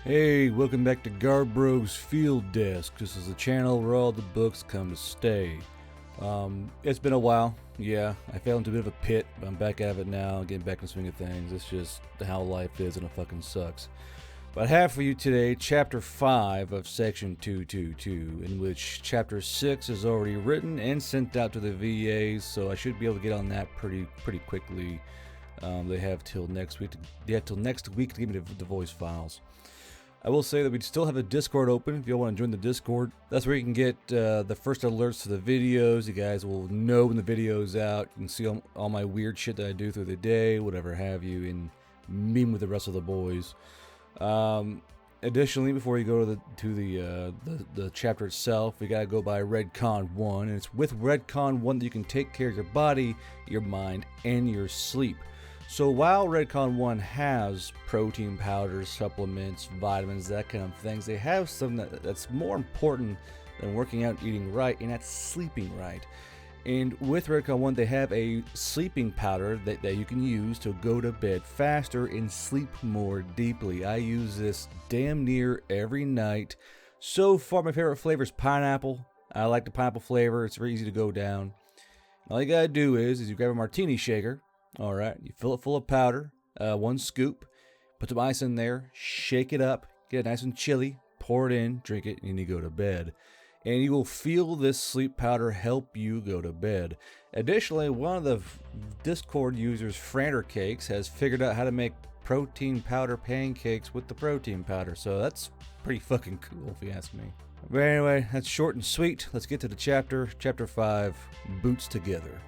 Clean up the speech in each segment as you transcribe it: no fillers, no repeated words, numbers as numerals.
Hey, welcome back to Garbro's Field Desk. This is a channel where all the books come to stay. It's been a while. Yeah, I fell into a bit of a pit, but I'm back out of it now, getting back in the swing of things. It's just how life is, and it fucking sucks. But I have for you today Chapter 5 of Section 222, in which Chapter 6 is already written and sent out to the VAs, so I should be able to get on that pretty quickly. They have till next week. They have till next week to give me the voice files. I will say that we still have a Discord open if you want to join the Discord. That's where you can get the first alerts to the videos. You guys will know when the video's out. You can see all my weird shit that I do through the day, whatever have you, and meme with the rest of the boys. Additionally, before you go to the chapter itself, we gotta go by Redcon 1, and it's with Redcon 1 that you can take care of your body, your mind, and your sleep. So while Redcon 1 has protein powders, supplements, vitamins, that kind of things, they have something that's more important than working out and eating right, and that's sleeping right. And with Redcon 1, they have a sleeping powder that you can use to go to bed faster and sleep more deeply. I use this damn near every night. So far, my favorite flavor is pineapple. I like the pineapple flavor. It's very easy to go down. All you gotta do is you grab a martini shaker. All right, you fill it full of powder, 1 scoop, put some ice in there, shake it up, get it nice and chilly, pour it in, drink it, and you go to bed. And you will feel this sleep powder help you go to bed. Additionally, one of the Discord users, Franter Cakes, has figured out how to make protein powder pancakes with the protein powder. So that's pretty fucking cool if you ask me. But anyway, that's short and sweet. Let's get to the chapter. Chapter 5, Boots Together.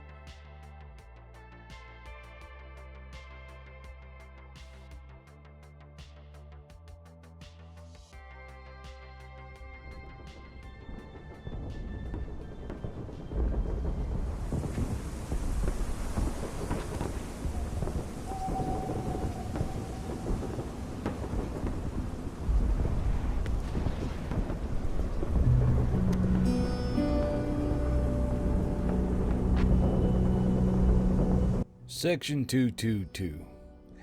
Section 222.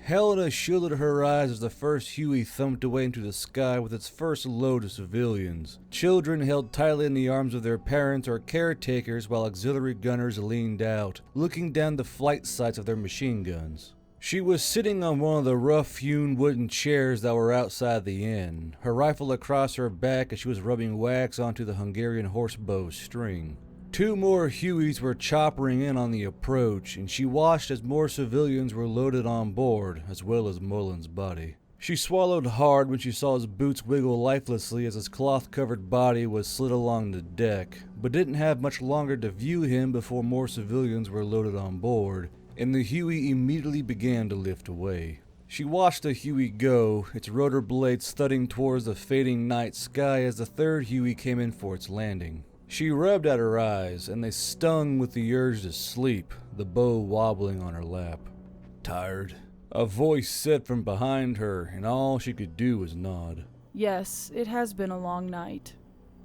Helena shielded her eyes as the first Huey thumped away into the sky with its first load of civilians. Children held tightly in the arms of their parents or caretakers while auxiliary gunners leaned out, looking down the flight sights of their machine guns. She was sitting on one of the rough-hewn wooden chairs that were outside the inn, her rifle across her back as she was rubbing wax onto the Hungarian horsebow string. 2 more Hueys were choppering in on the approach, and she watched as more civilians were loaded on board, as well as Mullen's body. She swallowed hard when she saw his boots wiggle lifelessly as his cloth-covered body was slid along the deck, but didn't have much longer to view him before more civilians were loaded on board, and the Huey immediately began to lift away. She watched the Huey go, its rotor blades thudding towards the fading night sky as the 3rd Huey came in for its landing. She rubbed at her eyes, and they stung with the urge to sleep, the bow wobbling on her lap. "Tired?" a voice said from behind her, and all she could do was nod. "Yes, it has been a long night."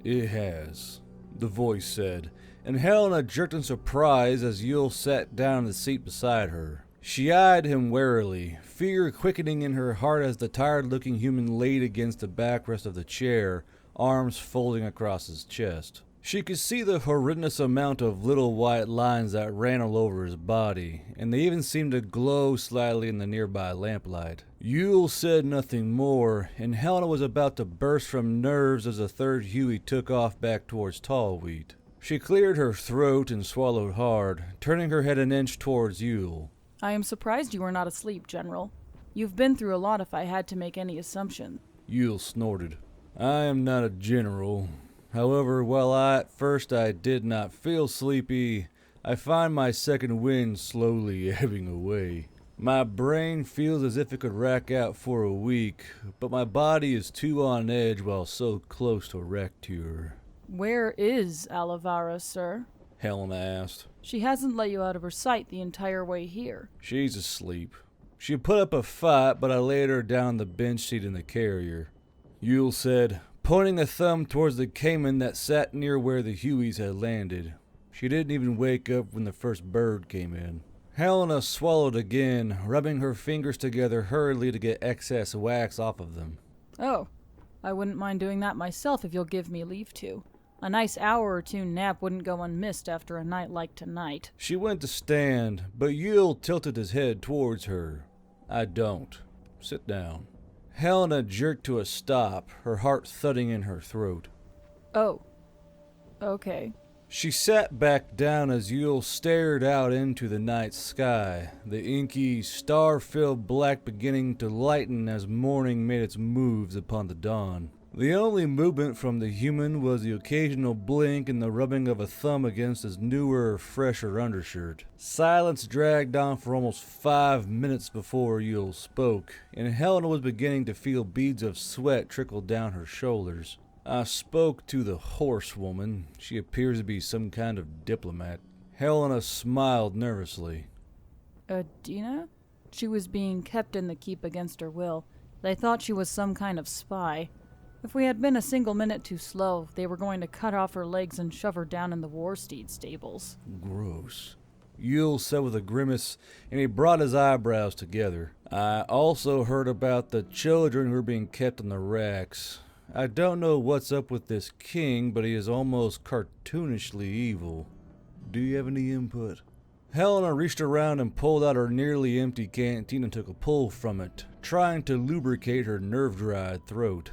"It has," the voice said, and Helena jerked in surprise as Yule sat down in the seat beside her. She eyed him warily, fear quickening in her heart as the tired-looking human laid against the backrest of the chair, arms folding across his chest. She could see the horrendous amount of little white lines that ran all over his body, and they even seemed to glow slightly in the nearby lamplight. Yule said nothing more, and Helena was about to burst from nerves as the 3rd Huey took off back towards Tallwheat. She cleared her throat and swallowed hard, turning her head an inch towards Yule. "I am surprised you are not asleep, General. You've been through a lot if I had to make any assumption." Yule snorted. "I am not a general. However, while at first I did not feel sleepy, I find my second wind slowly ebbing away. My brain feels as if it could rack out for a week, but my body is too on edge while so close to Recture." "Where is Alavara, sir?" Helena asked. "She hasn't let you out of her sight the entire way here." "She's asleep. She put up a fight, but I laid her down on the bench seat in the carrier," Yule said, pointing a thumb towards the Caine that sat near where the Hueys had landed. She didn't even wake up when the first bird came in. Helena swallowed again, rubbing her fingers together hurriedly to get excess wax off of them. "Oh, I wouldn't mind doing that myself if you'll give me leave to. A nice hour or two nap wouldn't go unmissed after a night like tonight. She went to stand, but Yule tilted his head towards her. I don't. Sit down. Helena jerked to a stop, her heart thudding in her throat. Oh. Okay. She sat back down as Yule stared out into the night sky, the inky, star-filled black beginning to lighten as morning made its moves upon the dawn. The only movement from the human was the occasional blink and the rubbing of a thumb against his newer, fresher undershirt. Silence dragged on for almost 5 minutes before Yule spoke, and Helena was beginning to feel beads of sweat trickle down her shoulders. I spoke to the horsewoman. She appears to be some kind of diplomat. Helena smiled nervously. Dina? She was being kept in the keep against her will. They thought she was some kind of spy. If we had been a single minute too slow, they were going to cut off her legs and shove her down in the war steed stables. Gross. Yule said with a grimace, and he brought his eyebrows together. I also heard about the children who were being kept in the racks. I don't know what's up with this king, but he is almost cartoonishly evil. Do you have any input? Helena reached around and pulled out her nearly empty canteen and took a pull from it, trying to lubricate her nerve-dried throat.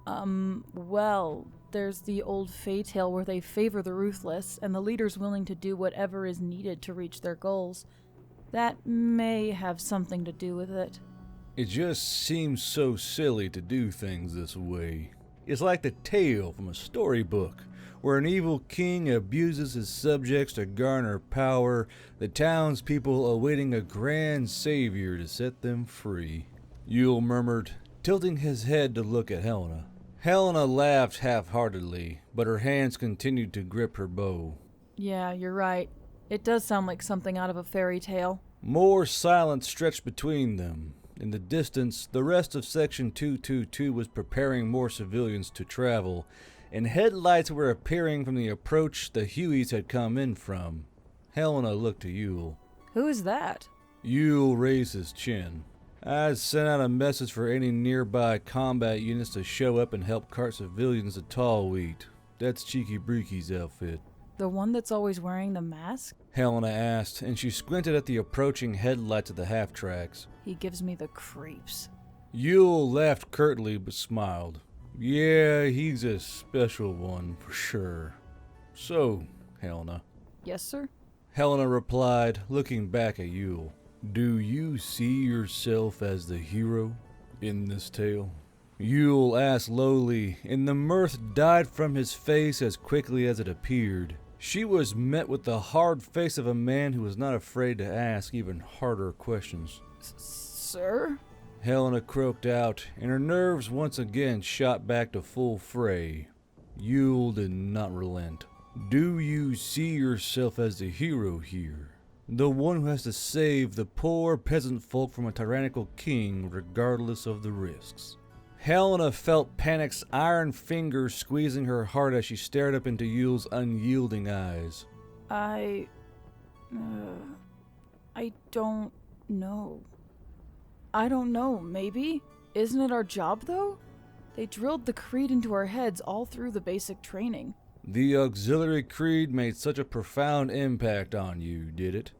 Well, there's the old fay tale where they favor the ruthless, and the leader's willing to do whatever is needed to reach their goals. That may have something to do with it. It just seems so silly to do things this way. It's like the tale from a storybook, where an evil king abuses his subjects to garner power, the townspeople awaiting a grand savior to set them free. Yule murmured, tilting his head to look at Helena. Helena laughed half-heartedly, but her hands continued to grip her bow. Yeah, you're right. It does sound like something out of a fairy tale. More silence stretched between them. In the distance, the rest of Section 222 was preparing more civilians to travel, and headlights were appearing from the approach the Hueys had come in from. Helena looked to Yule. Who is that? Yule raised his chin. I'd sent out a message for any nearby combat units to show up and help cart civilians to Tall Wheat. That's Cheeky Breeky's outfit. The one that's always wearing the mask? Helena asked, and she squinted at the approaching headlights of the half-tracks. He gives me the creeps. Yule laughed curtly but smiled. Yeah, he's a special one for sure. So, Helena. Yes, sir? Helena replied, looking back at Yule. Do you see yourself as the hero in this tale? Yule asked lowly, and the mirth died from his face as quickly as it appeared. She was met with the hard face of a man who was not afraid to ask even harder questions. Sir? Helena croaked out, and her nerves once again shot back to full fray. Yule did not relent. Do you see yourself as the hero here? The one who has to save the poor peasant folk from a tyrannical king regardless of the risks. Helena felt Panic's iron fingers squeezing her heart as she stared up into Yule's unyielding eyes. I don't know. I don't know, maybe? Isn't it our job, though? They drilled the creed into our heads all through the basic training. The auxiliary creed made such a profound impact on you, did it?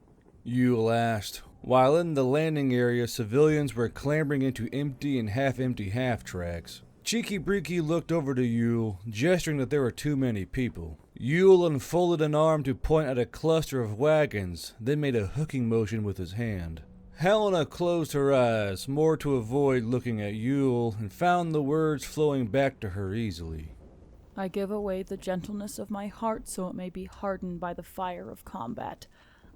Yule asked. While in the landing area, civilians were clambering into empty and half-empty half-tracks. Cheeky Breeky looked over to Yule, gesturing that there were too many people. Yule unfolded an arm to point at a cluster of wagons, then made a hooking motion with his hand. Helena closed her eyes, more to avoid looking at Yule, and found the words flowing back to her easily. I give away the gentleness of my heart so it may be hardened by the fire of combat.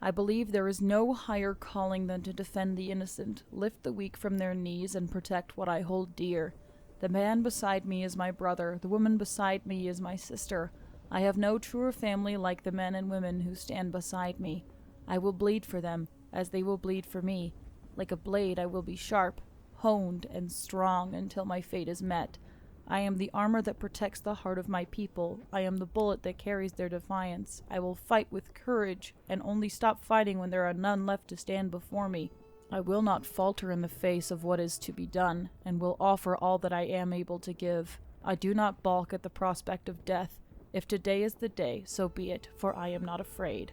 I believe there is no higher calling than to defend the innocent, lift the weak from their knees, and protect what I hold dear. The man beside me is my brother, the woman beside me is my sister. I have no truer family like the men and women who stand beside me. I will bleed for them, as they will bleed for me. Like a blade I will be sharp, honed, and strong until my fate is met. I am the armor that protects the heart of my people. I am the bullet that carries their defiance. I will fight with courage, and only stop fighting when there are none left to stand before me. I will not falter in the face of what is to be done, and will offer all that I am able to give. I do not balk at the prospect of death. If today is the day, so be it, for I am not afraid."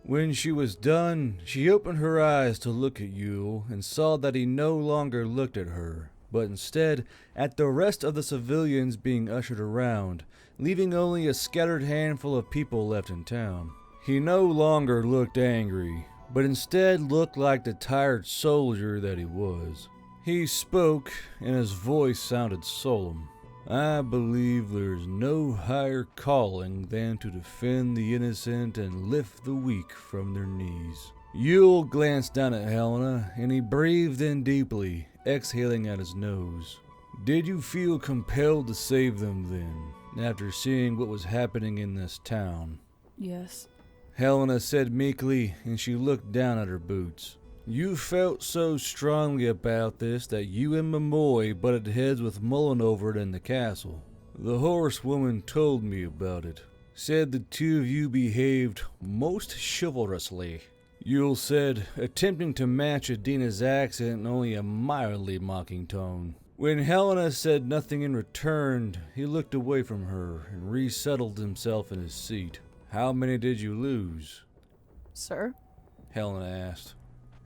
When she was done, she opened her eyes to look at Yule and saw that he no longer looked at her, but instead at the rest of the civilians being ushered around, leaving only a scattered handful of people left in town. He no longer looked angry, but instead looked like the tired soldier that he was. He spoke, and his voice sounded solemn. "I believe there's no higher calling than to defend the innocent and lift the weak from their knees." Yule glanced down at Helena, and he breathed in deeply, exhaling at his nose. "Did you feel compelled to save them then, after seeing what was happening in this town?" "Yes." Helena said meekly, and she looked down at her boots. "You felt so strongly about this that you and Momoy butted heads with Mullen over it in the castle. The horsewoman told me about it. Said the two of you behaved most chivalrously." Yule said, attempting to match Adina's accent in only a mildly mocking tone. When Helena said nothing in return, he looked away from her and resettled himself in his seat. "How many did you lose?" "Sir?" Helena asked.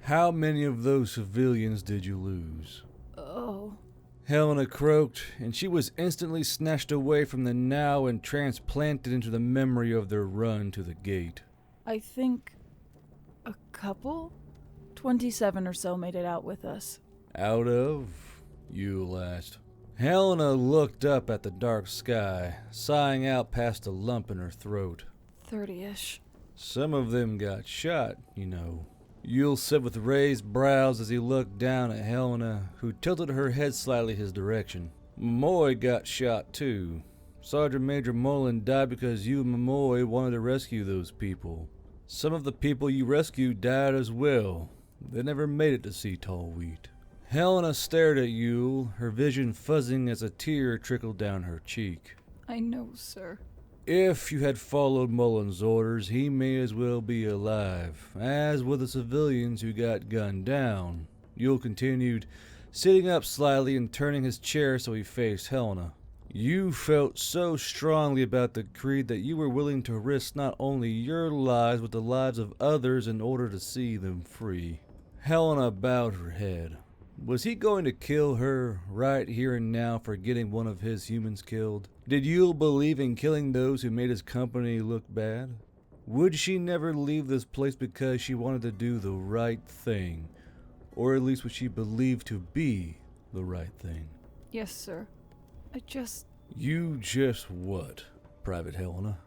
"How many of those civilians did you lose?" "Oh." Helena croaked, and she was instantly snatched away from the now and transplanted into the memory of their run to the gate. "I think a couple? 27 or so made it out with us." "Out of?" Yule asked. Helena looked up at the dark sky, sighing out past a lump in her throat. 30-ish. "Some of them got shot, you know," Yule said with raised brows as he looked down at Helena, who tilted her head slightly his direction. "Momoy got shot too. Sergeant Major Mullen died because you and Momoy wanted to rescue those people. Some of the people you rescued died as well. They never made it to see Tall Wheat." Helena stared at Yule, her vision fuzzing as a tear trickled down her cheek. "I know, sir." "If you had followed Mullen's orders, he may as well be alive, as were the civilians who got gunned down," Yule continued, sitting up slightly and turning his chair so he faced Helena. "You felt so strongly about the creed that you were willing to risk not only your lives but the lives of others in order to see them free." Helena bowed her head. Was he going to kill her right here and now for getting one of his humans killed? Did Yule believe in killing those who made his company look bad? Would she never leave this place because she wanted to do the right thing, or at least what she believed to be the right thing? "Yes, sir. You just what, Private Helena?"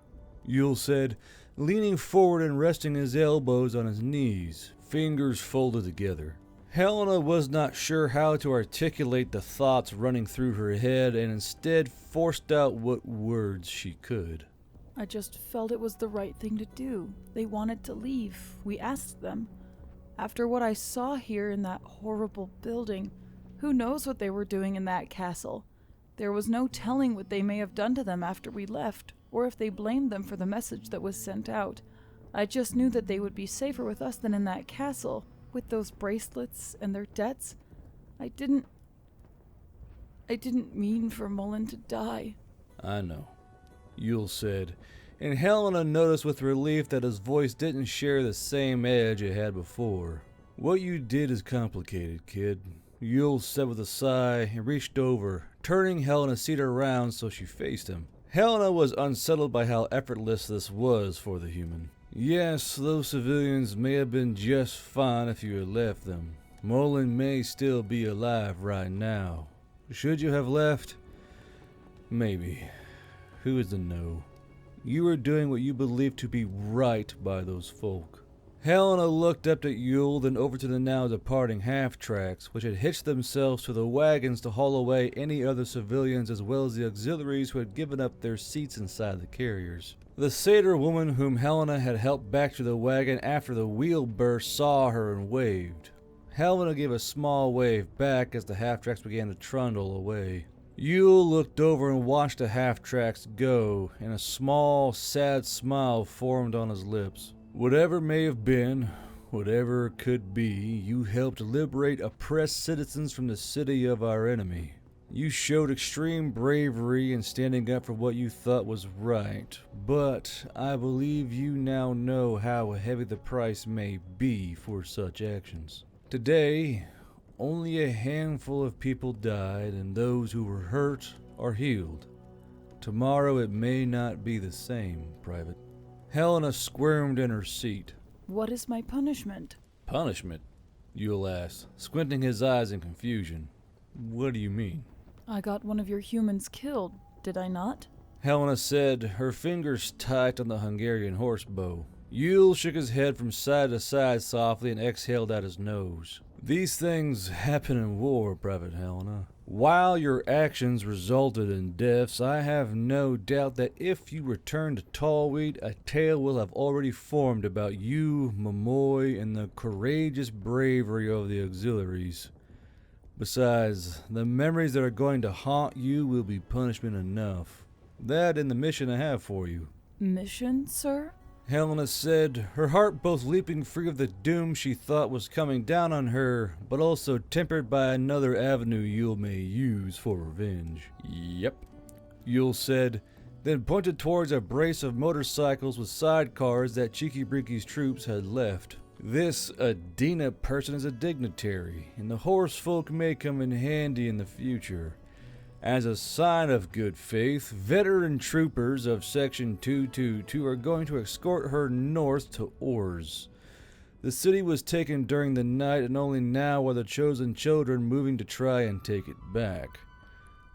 Yule said, leaning forward and resting his elbows on his knees, fingers folded together. Helena was not sure how to articulate the thoughts running through her head and instead forced out what words she could. "I just felt it was the right thing to do. They wanted to leave. We asked them. After what I saw here in that horrible building, who knows what they were doing in that castle? There was no telling what they may have done to them after we left, or if they blamed them for the message that was sent out. I just knew that they would be safer with us than in that castle. With those bracelets and their debts, I didn't mean for Mullen to die." "I know," Yule said, and Helena noticed with relief that his voice didn't share the same edge it had before. "What you did is complicated, kid," Yule said with a sigh and reached over, turning Helena's seat around so she faced him. Helena was unsettled by how effortless this was for the human. "Yes, those civilians may have been just fine if you had left them. Mullen may still be alive right now. Should you have left? Maybe. Who is to know? You were doing what you believed to be right by those folk." Helena looked up at Yule, then over to the now departing half-tracks, which had hitched themselves to the wagons to haul away any other civilians as well as the auxiliaries who had given up their seats inside the carriers. The satyr woman whom Helena had helped back to the wagon after the wheel burst saw her and waved. Helena gave a small wave back as the half-tracks began to trundle away. Yule looked over and watched the half-tracks go, and a small, sad smile formed on his lips. Whatever may have been, whatever it could be, you helped liberate oppressed citizens from the city of our enemy. You showed extreme bravery in standing up for what you thought was right, but I believe you now know how heavy the price may be for such actions. Today, only a handful of people died, and those who were hurt are healed. Tomorrow it may not be the same, Private. Helena squirmed in her seat. What is my punishment? Punishment? Yule asked, squinting his eyes in confusion. What do you mean? I got one of your humans killed, did I not? Helena said, her fingers tight on the Hungarian horse bow. Yule shook his head from side to side softly and exhaled out his nose. These things happen in war, Private Helena. While your actions resulted in deaths, I have no doubt that if you return to Tallweed, a tale will have already formed about you, Momoy, and the courageous bravery of the auxiliaries. Besides, the memories that are going to haunt you will be punishment enough. That and the mission I have for you. Mission, sir? Helena said, her heart both leaping free of the doom she thought was coming down on her, but also tempered by another avenue Yule may use for revenge. Yep, Yule said, then pointed towards a brace of motorcycles with sidecars that Cheeky Breeky's troops had left. This Adina person is a dignitary, and the horse folk may come in handy in the future. As a sign of good faith, veteran troopers of Section 222 are going to escort her north to Oars. The city was taken during the night, and only now are the chosen children moving to try and take it back.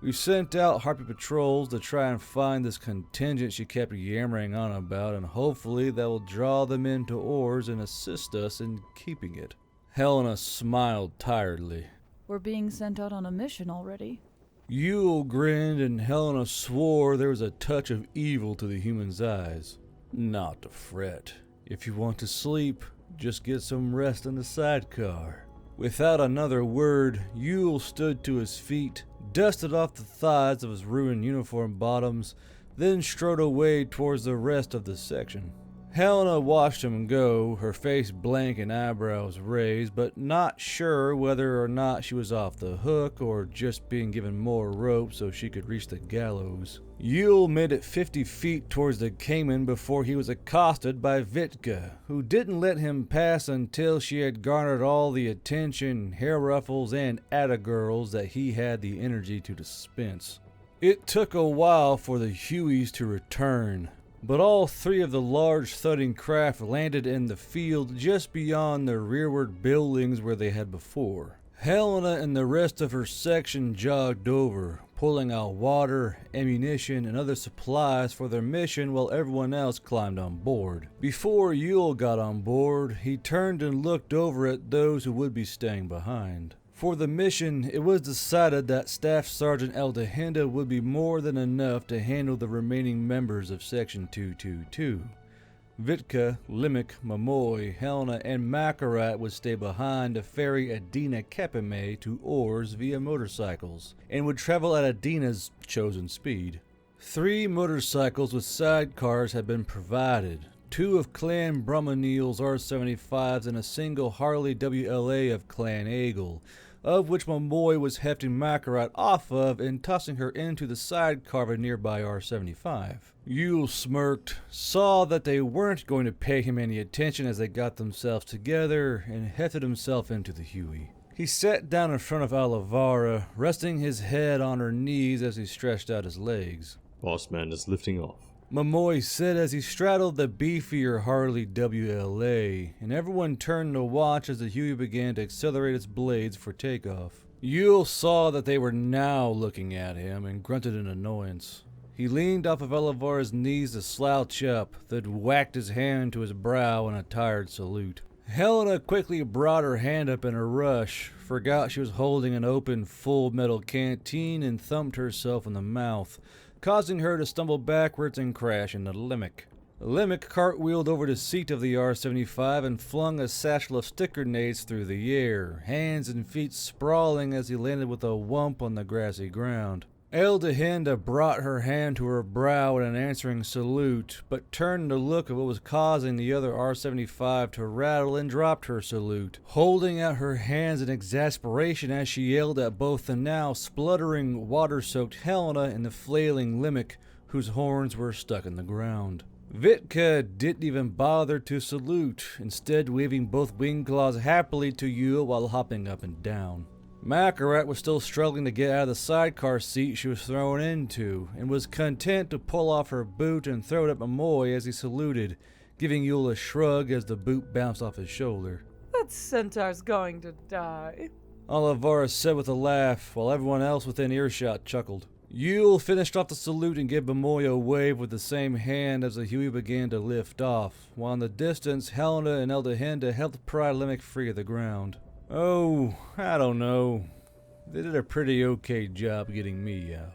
We've sent out Harpy patrols to try and find this contingent she kept yammering on about, and hopefully that will draw them into Oars and assist us in keeping it. Helena smiled tiredly. We're being sent out on a mission already. Yule grinned, and Helena swore there was a touch of evil to the human's eyes. Not to fret. If you want to sleep, just get some rest in the sidecar. Without another word, Yule stood to his feet, dusted off the thighs of his ruined uniform bottoms, then strode away towards the rest of the section. Helena watched him go, her face blank and eyebrows raised, but not sure whether or not she was off the hook or just being given more rope so she could reach the gallows. Yule made it 50 feet towards the Caine before he was accosted by Vitka, who didn't let him pass until she had garnered all the attention, hair ruffles, and attagirls that he had the energy to dispense. It took a while for the Hueys to return, but all three of the large thudding craft landed in the field just beyond the rearward buildings where they had before. Helena and the rest of her section jogged over, pulling out water, ammunition, and other supplies for their mission while everyone else climbed on board. Before Yule got on board, he turned and looked over at those who would be staying behind. For the mission, it was decided that Staff Sergeant Eldehinda would be more than enough to handle the remaining members of Section 222. Vitka, Limik, Momoy, Helena, and Makarat would stay behind to ferry Adina Kepime to Oars via motorcycles, and would travel at Adina's chosen speed. 3 motorcycles with sidecars had been provided, 2 of Clan Brahmanil's R75s and a single Harley WLA of Clan Eagle, of which Momoy was hefting Makarat off of and tossing her into the sidecar of a nearby R75. Yule smirked, saw that they weren't going to pay him any attention as they got themselves together, and hefted himself into the Huey. He sat down in front of Alavara, resting his head on her knees as he stretched out his legs. Boss man is lifting off. Momoy said as he straddled the beefier Harley WLA, and everyone turned to watch as the Huey began to accelerate its blades for takeoff. Yule saw that they were now looking at him and grunted in annoyance. He leaned off of Alavara's knees to slouch up, then whacked his hand to his brow in a tired salute. Helena quickly brought her hand up in a rush, forgot she was holding an open, full metal canteen, and thumped herself in the mouth, causing her to stumble backwards and crash into Limik. Limik cartwheeled over the seat of the R-75 and flung a satchel of stick grenades through the air, hands and feet sprawling as he landed with a whump on the grassy ground. Eldehinda brought her hand to her brow in an answering salute, but turned to look at what was causing the other R-75 to rattle and dropped her salute, holding out her hands in exasperation as she yelled at both the now spluttering, water-soaked Helena and the flailing Limerick, whose horns were stuck in the ground. Vitka didn't even bother to salute, instead waving both wing claws happily to Yule while hopping up and down. Makarat was still struggling to get out of the sidecar seat she was thrown into, and was content to pull off her boot and throw it at Momoy as he saluted, giving Yule a shrug as the boot bounced off his shoulder. That centaur's going to die. Olivara said with a laugh, while everyone else within earshot chuckled. Yule finished off the salute and gave Momoy a wave with the same hand as the Huey began to lift off, while in the distance Helena and Eldehinda helped pry Limerick free of the ground. Oh, I don't know. They did a pretty okay job getting me out.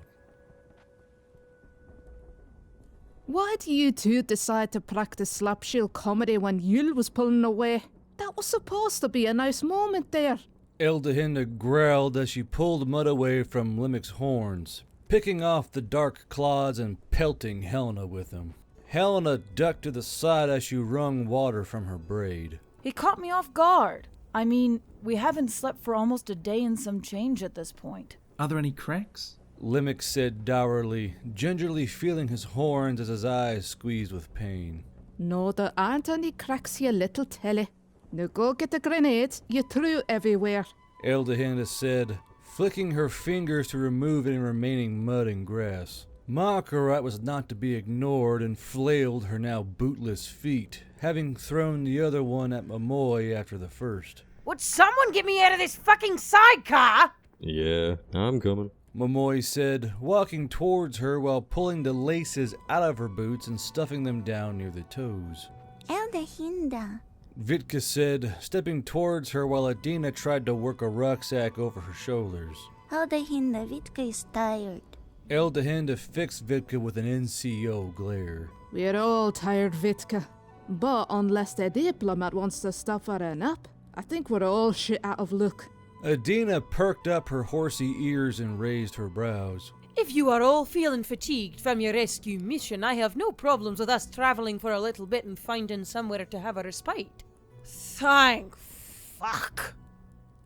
Why do you two decide to practice slapshill comedy when Yule was pulling away? That was supposed to be a nice moment there. Eldehinda growled as she pulled mud away from Limerick's horns, picking off the dark clods and pelting Helena with them. Helena ducked to the side as she wrung water from her braid. He caught me off guard. I mean, we haven't slept for almost a day and some change at this point. Are there any cracks? Limerick said dourly, gingerly feeling his horns as his eyes squeezed with pain. No, there aren't any cracks, you little telly. Now go get the grenades you threw everywhere. Eldehinda said, flicking her fingers to remove any remaining mud and grass. Makarat was not to be ignored and flailed her now bootless feet, having thrown the other one at Momoy after the first. Would someone get me out of this fucking sidecar? Yeah, I'm coming. Momoy said, walking towards her while pulling the laces out of her boots and stuffing them down near the toes. Eldehinda. Vitka said, stepping towards her while Adina tried to work a rucksack over her shoulders. Eldehinda, Vitka is tired. Eldehinda fixed Vitka with an NCO glare. We're all tired, Vitka. But unless the diplomat wants to stop for a nap, I think we're all shit out of luck. Adina perked up her horsey ears and raised her brows. If you are all feeling fatigued from your rescue mission, I have no problems with us traveling for a little bit and finding somewhere to have a respite. Thank fuck.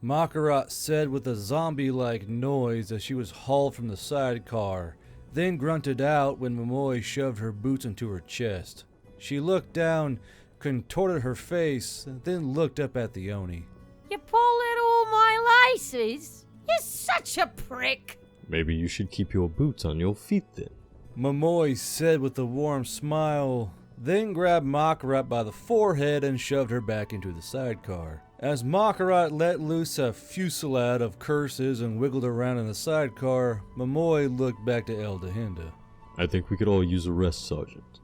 Makarat said with a zombie-like noise as she was hauled from the sidecar, then grunted out when Momoy shoved her boots into her chest. She looked down, contorted her face, then looked up at the Oni. You pulled out all my laces? You're such a prick. Maybe you should keep your boots on your feet then. Momoy said with a warm smile, then grabbed Makarat by the forehead and shoved her back into the sidecar. As Makarat let loose a fusillade of curses and wiggled around in the sidecar, Momoy looked back to Eldehinda. I think we could all use a rest, Sergeant.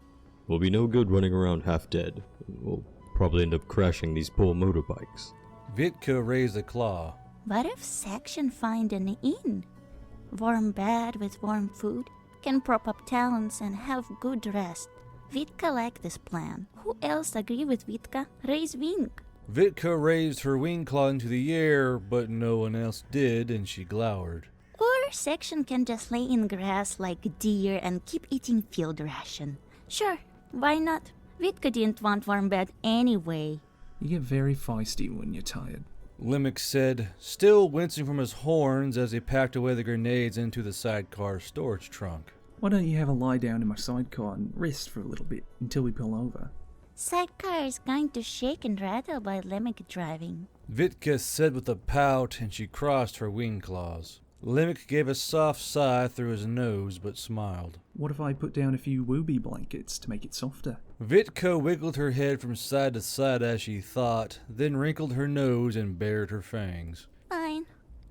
We'll be no good running around half dead. We'll probably end up crashing these poor motorbikes. Vitka raised a claw. What if Section find an inn? Warm bed with warm food, can prop up talons and have good rest. Vitka like this plan. Who else agree with Vitka? Raise wing. Vitka raised her wing claw into the air, but no one else did, and she glowered. Or Section can just lay in grass like deer and keep eating field ration. Sure, why not? Vitka didn't want warm bed anyway. You get very feisty when you're tired. Limerick said, still wincing from his horns as he packed away the grenades into the sidecar storage trunk. Why don't you have a lie down in my sidecar and rest for a little bit until we pull over? Sidecar is going to shake and rattle by Limerick driving. Vitka said with a pout, and she crossed her wing claws. Limerick gave a soft sigh through his nose, but smiled. What if I put down a few wooby blankets to make it softer? Vitka wiggled her head from side to side as she thought, then wrinkled her nose and bared her fangs. Fine.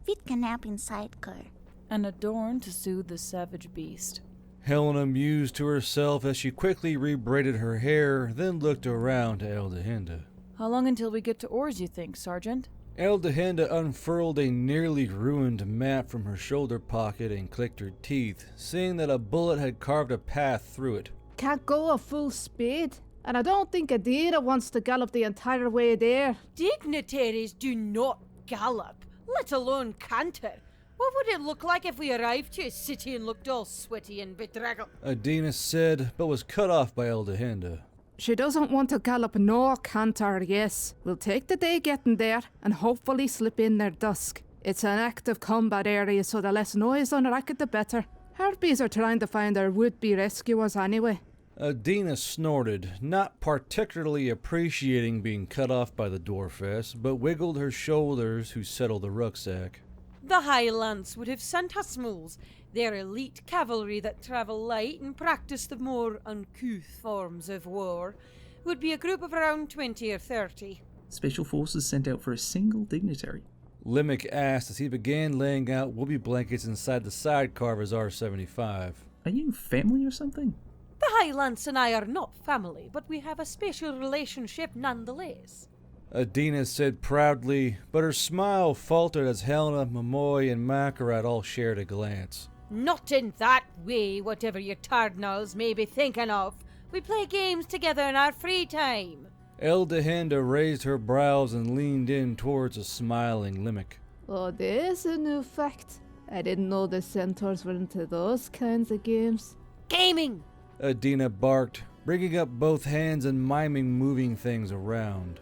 Vitka nap in sidecar. And adorned to soothe the savage beast. Helena mused to herself as she quickly rebraided her hair, then looked around to Eldehinda. How long until we get to oars, you think, Sergeant? Eldehinda unfurled a nearly ruined map from her shoulder pocket and clicked her teeth, seeing that a bullet had carved a path through it. Can't go at full speed, and I don't think Adina wants to gallop the entire way there. Dignitaries do not gallop, let alone canter. What would it look like if we arrived to a city and looked all sweaty and bedraggled? Erinda said, but was cut off by Eldehinda. She doesn't want to gallop nor canter, yes. We'll take the day getting there and hopefully slip in near dusk. It's an active combat area, so the less noise on the racket the better. Harpies are trying to find their would-be rescuers anyway. Erinda snorted, not particularly appreciating being cut off by the dwarfess, but wiggled her shoulders to settle the rucksack. The Highlands would have sent us moles. They're elite cavalry that travel light and practice the more uncouth forms of war. Would be a group of around 20 or 30. Special forces sent out for a single dignitary. Limerick asked as he began laying out whoopee blankets inside the sidecar of his R-75. Are you family or something? The Highlands and I are not family, but we have a special relationship nonetheless. Erinda said proudly, but her smile faltered as Helena, Momoy, and Makarat all shared a glance. Not in that way, whatever your Tardnals may be thinking of. We play games together in our free time. Eldehinda raised her brows and leaned in towards a smiling Limerick. Oh, there's a new fact. I didn't know the centaurs were into those kinds of games. Gaming! Erinda barked, bringing up both hands and miming moving things around.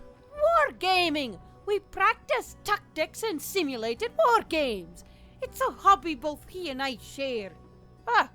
Wargaming! We practice tactics and simulated war games. It's a hobby both he and I share. Ah,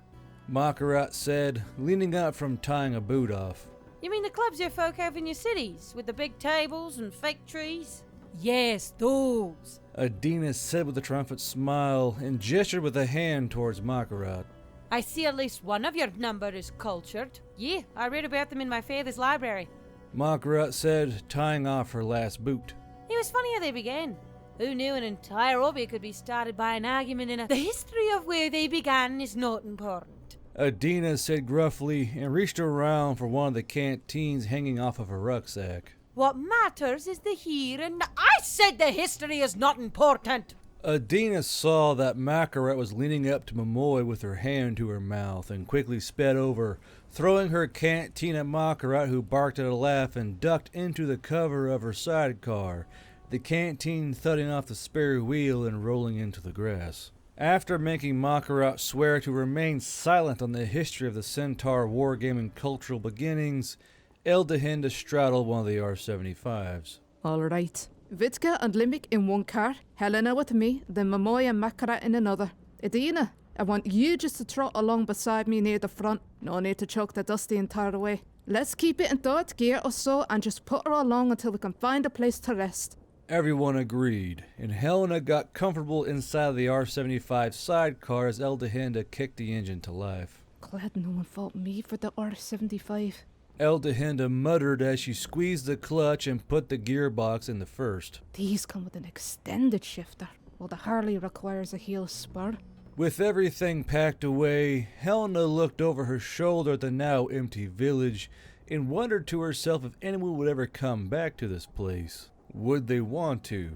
Makarat said, leaning out from tying a boot off. you mean the clubs you folk have in your cities, with the big tables and fake trees? Yes, those. Erinda said with a triumphant smile and gestured with a hand towards Makarat. I see at least one of your number is cultured. Yeah, I read about them in my father's library. Makarat said, tying off her last boot. It was funny how they began. Who knew an entire hobby could be started by an argument in a... The history of where they began is not important. Erinda said gruffly and reached around for one of the canteens hanging off of her rucksack. What matters is the here and... I said the history is not important! Erinda saw that Makarat was leaning up to Momoy with her hand to her mouth and quickly sped over, throwing her canteen at Makarat, who barked at a laugh and ducked into the cover of her sidecar, the canteen thudding off the spare wheel and rolling into the grass. After making Makarat swear to remain silent on the history of the Centaur wargaming cultural beginnings, Eldehinda straddled one of the R-75s. All right. Vitka and Limerick in one car, Helena with me, then Momoy and Makarat in another. Erinda, I want you just to trot along beside me near the front. No need to choke the dust the entire way. Let's keep it in third gear or so and just put her along until we can find a place to rest. Everyone agreed, and Helena got comfortable inside of the R-75 sidecar as Eldehinda kicked the engine to life. Glad no one fought me for the R-75. Eldehinda muttered as she squeezed the clutch and put the gearbox in the first. These come with an extended shifter, while the Harley requires a heel spur. With everything packed away, Helena looked over her shoulder at the now empty village and wondered to herself if anyone would ever come back to this place. Would they want to?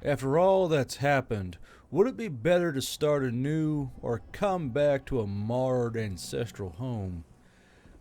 After all that's happened, would it be better to start anew or come back to a marred ancestral home?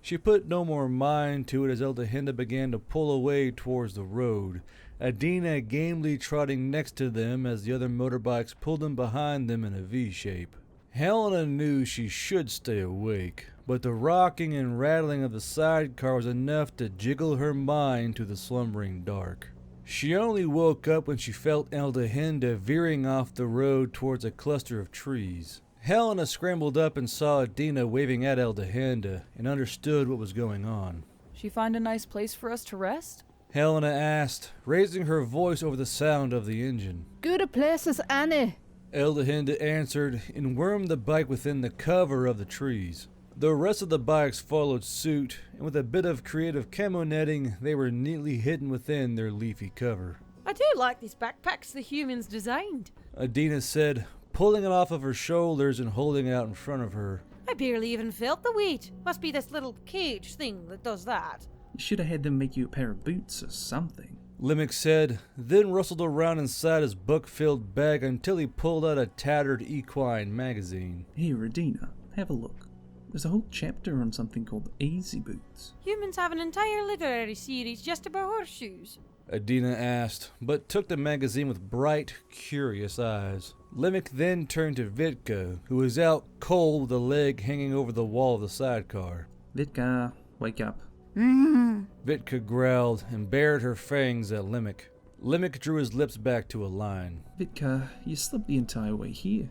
She put no more mind to it as Eldehinda began to pull away towards the road, Erinda gamely trotting next to them as the other motorbikes pulled in behind them in a V-shape. Helena knew she should stay awake, but the rocking and rattling of the sidecar was enough to jiggle her mind to the slumbering dark. She only woke up when she felt Eldehinda veering off the road towards a cluster of trees. Helena scrambled up and saw Erinda waving at Eldehinda and understood what was going on. She find a nice place for us to rest? Helena asked, raising her voice over the sound of the engine. Good a place as any. Eldehinda answered and wormed the bike within the cover of the trees. The rest of the bikes followed suit, and with a bit of creative camo netting, they were neatly hidden within their leafy cover. I do like these backpacks the humans designed. Erinda said, pulling it off of her shoulders and holding it out in front of her. I barely even felt the weight. Must be this little cage thing that does that. You should have had them make you a pair of boots or something. Limerick said, then rustled around inside his book-filled bag until he pulled out a tattered equine magazine. Here, Erinda, have a look. There's a whole chapter on something called easy boots. Humans have an entire literary series just about horseshoes. Erinda asked, but took the magazine with bright, curious eyes. Limerick then turned to Vitka, who was out cold with a leg hanging over the wall of the sidecar. Vitka, wake up. Vitka growled and bared her fangs at Limerick. Limerick drew his lips back to a line. Vitka, you slept the entire way here.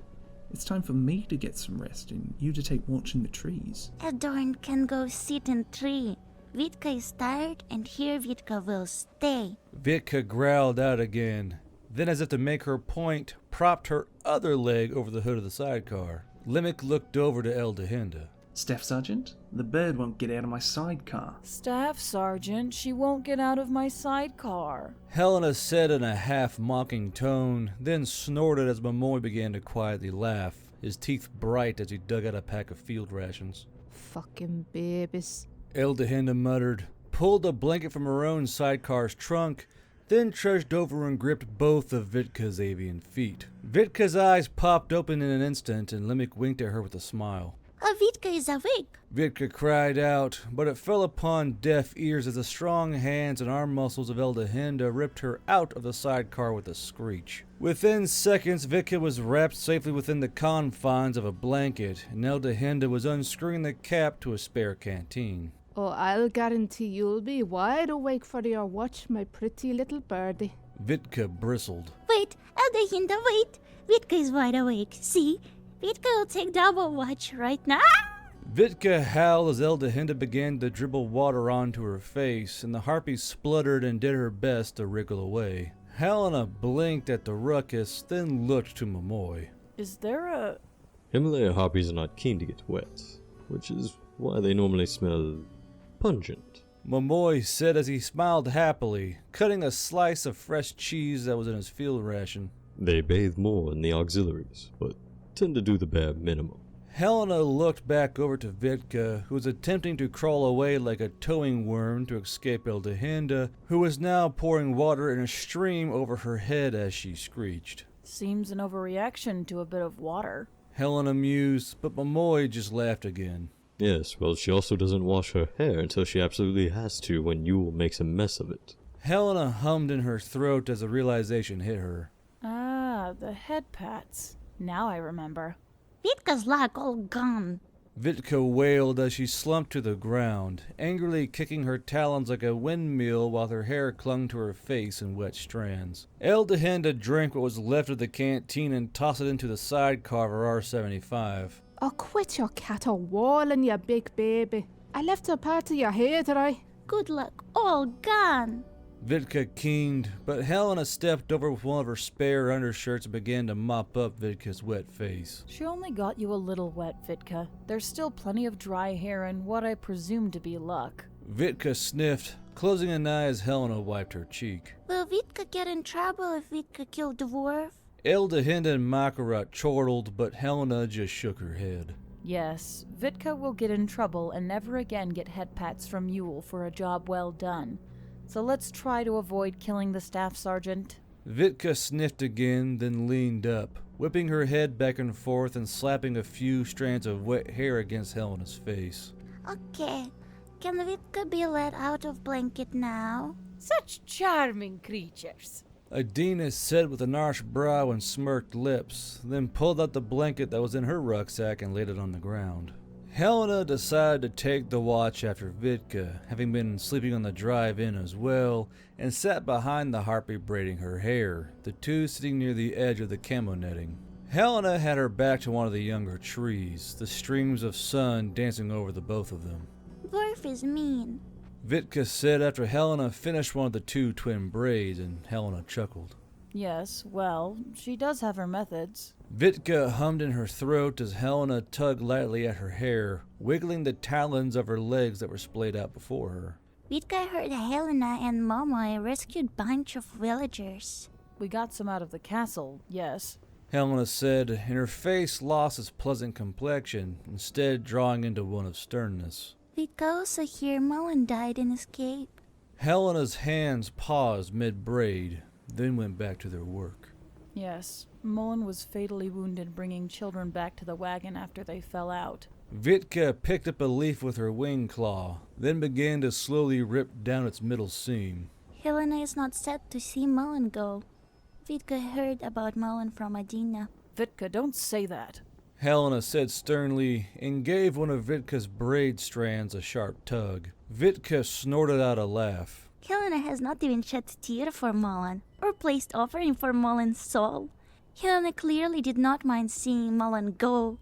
It's time for me to get some rest and you to take watch in the trees. Adorn can go sit in tree. Vitka is tired, and here Vitka will stay. Vitka growled out again, then as if to make her point, propped her other leg over the hood of the sidecar. Limerick looked over to Eldehinda. Staff Sergeant, the bird won't get out of my sidecar. Staff Sergeant, she won't get out of my sidecar. Helena said in a half-mocking tone, then snorted as Momoy began to quietly laugh, his teeth bright as he dug out a pack of field rations. Fucking babies. Eldehinda muttered, pulled a blanket from her own sidecar's trunk, then trudged over and gripped both of Vitka's avian feet. Vitka's eyes popped open in an instant, and Limerick winked at her with a smile. Vitka is awake. Vitka cried out, but it fell upon deaf ears as the strong hands and arm muscles of Eldehinda ripped her out of the sidecar with a screech. Within seconds, Vitka was wrapped safely within the confines of a blanket, and Eldehinda was unscrewing the cap to a spare canteen. Oh, I'll guarantee you'll be wide awake for your watch, my pretty little birdie. Vitka bristled. Wait, Eldehinda, wait. Vitka is wide awake. See? Vitka will take double watch right now. Vitka howled as Eldehinda began to dribble water onto her face, and the harpy spluttered and did her best to wriggle away. Helena blinked at the ruckus, then looked to Momoy. Is there a... Himalaya harpies are not keen to get wet, which is why they normally smell pungent. Momoy said as he smiled happily, cutting a slice of fresh cheese that was in his field ration. They bathe more in the auxiliaries, but tend to do the bare minimum. Helena looked back over to Vitka, who was attempting to crawl away like a towing worm to escape Eldehinda, who was now pouring water in a stream over her head as she screeched. Seems an overreaction to a bit of water. Helena mused, but Momoy just laughed again. Yes, well, she also doesn't wash her hair until she absolutely has to when Yule makes a mess of it. Helena hummed in her throat as the realization hit her. Ah, the head pats. Now I remember. Vitka's luck all gone. Vitka wailed as she slumped to the ground, angrily kicking her talons like a windmill while her hair clung to her face in wet strands. Eldehinda drank what was left of the canteen and tossed it into the sidecar of her R75. Oh, quit your caterwauling, you big baby. I left a part of your hair, did I? Good luck all gone. Vitka keened, but Helena stepped over with one of her spare undershirts and began to mop up Vitka's wet face. She only got you a little wet, Vitka. There's still plenty of dry hair and what I presume to be luck. Vitka sniffed, closing an eye as Helena wiped her cheek. Will Vitka get in trouble if Vitka killed the dwarf? Eldehinda and Makarat chortled, but Helena just shook her head. Yes, Vitka will get in trouble and never again get head pats from Yule for a job well done. So let's try to avoid killing the staff sergeant. Vitka sniffed again, then leaned up, whipping her head back and forth and slapping a few strands of wet hair against Helena's face. Okay, can Vitka be let out of blanket now? Such charming creatures. Adina said with an arched brow and smirked lips, then pulled out the blanket that was in her rucksack and laid it on the ground. Helena decided to take the watch after Vitka, having been sleeping on the drive-in as well, and sat behind the harpy braiding her hair, the two sitting near the edge of the camo netting. Helena had her back to one of the younger trees, the streams of sun dancing over the both of them. Dwarf is mean. Vitka said after Helena finished one of the two twin braids, and Helena chuckled. Yes, well, she does have her methods. Vitka hummed in her throat as Helena tugged lightly at her hair, wiggling the talons of her legs that were splayed out before her. Vitka heard Helena and Momoy rescued bunch of villagers. We got some out of the castle, yes. Helena said, and her face lost its pleasant complexion, instead drawing into one of sternness. Vitka also hear Mullen died in escape. Helena's hands paused mid-braid, then went back to their work. Yes, Mullen was fatally wounded bringing children back to the wagon after they fell out. Vitka picked up a leaf with her wing claw, then began to slowly rip down its middle seam. Helena is not sad to see Mullen go. Vitka heard about Mullen from Adina. Vitka, don't say that. Helena said sternly and gave one of Vitka's braid strands a sharp tug. Vitka snorted out a laugh. Helena has not even shed a tear for Mullen, or placed offering for Mullen's soul. Helena clearly did not mind seeing Mullen go.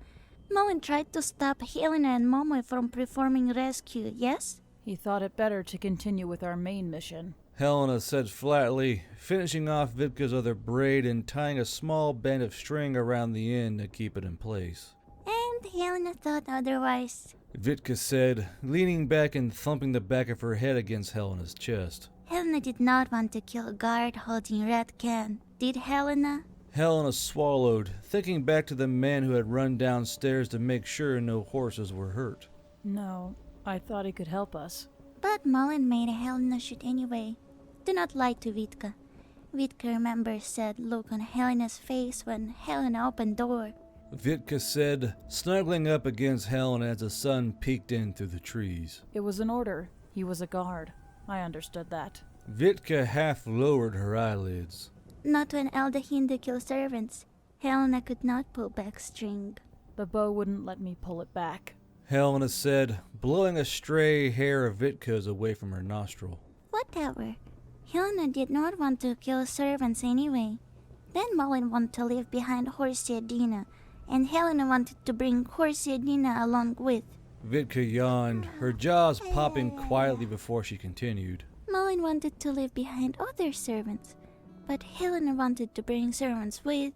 Mullen tried to stop Helena and Momo from performing rescue, yes? He thought it better to continue with our main mission. Helena said flatly, finishing off Vitka's other braid and tying a small band of string around the end to keep it in place. And Helena thought otherwise. Vitka said, leaning back and thumping the back of her head against Helena's chest. Helena did not want to kill a guard holding red can, did Helena? Helena swallowed, thinking back to the man who had run downstairs to make sure no horses were hurt. No, I thought he could help us. But Mullen made Helena shoot anyway. Do not lie to Vitka. Vitka remembers sad look on Helena's face when Helena opened door. Vitka said, snuggling up against Helena as the sun peeked in through the trees. It was an order. He was a guard. I understood that. Vitka half lowered her eyelids. Not when Eldehinda kills servants. Helena could not pull back string. The bow wouldn't let me pull it back. Helena said, blowing a stray hair of Vitka's away from her nostril. Whatever. Helena did not want to kill servants anyway. Then Mullen wanted to leave behind Horsey Adina, and Helena wanted to bring Horsey Adina along with. Vitka yawned, her jaws popping quietly before she continued. Mullen wanted to leave behind other servants, but Helena wanted to bring servants with.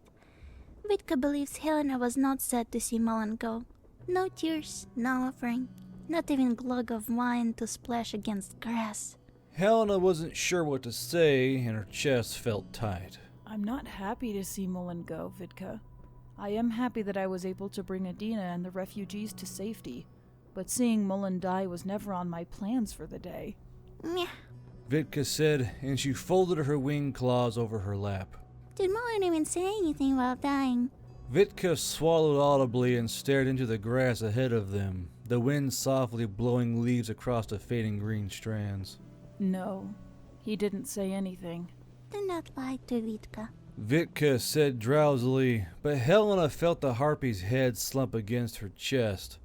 Vitka believes Helena was not sad to see Mullen go. No tears, no offering, not even glug of wine to splash against grass. Helena wasn't sure what to say, and her chest felt tight. I'm not happy to see Mullen go, Vitka. I am happy that I was able to bring Adina and the refugees to safety, but seeing Mullen die was never on my plans for the day. Meh. Vitka said, and she folded her wing claws over her lap. Did Mullen even say anything while dying? Vitka swallowed audibly and stared into the grass ahead of them, the wind softly blowing leaves across the fading green strands. No, he didn't say anything. Do not lie to Vitka. Vitka said drowsily, but Helena felt the harpy's head slump against her chest,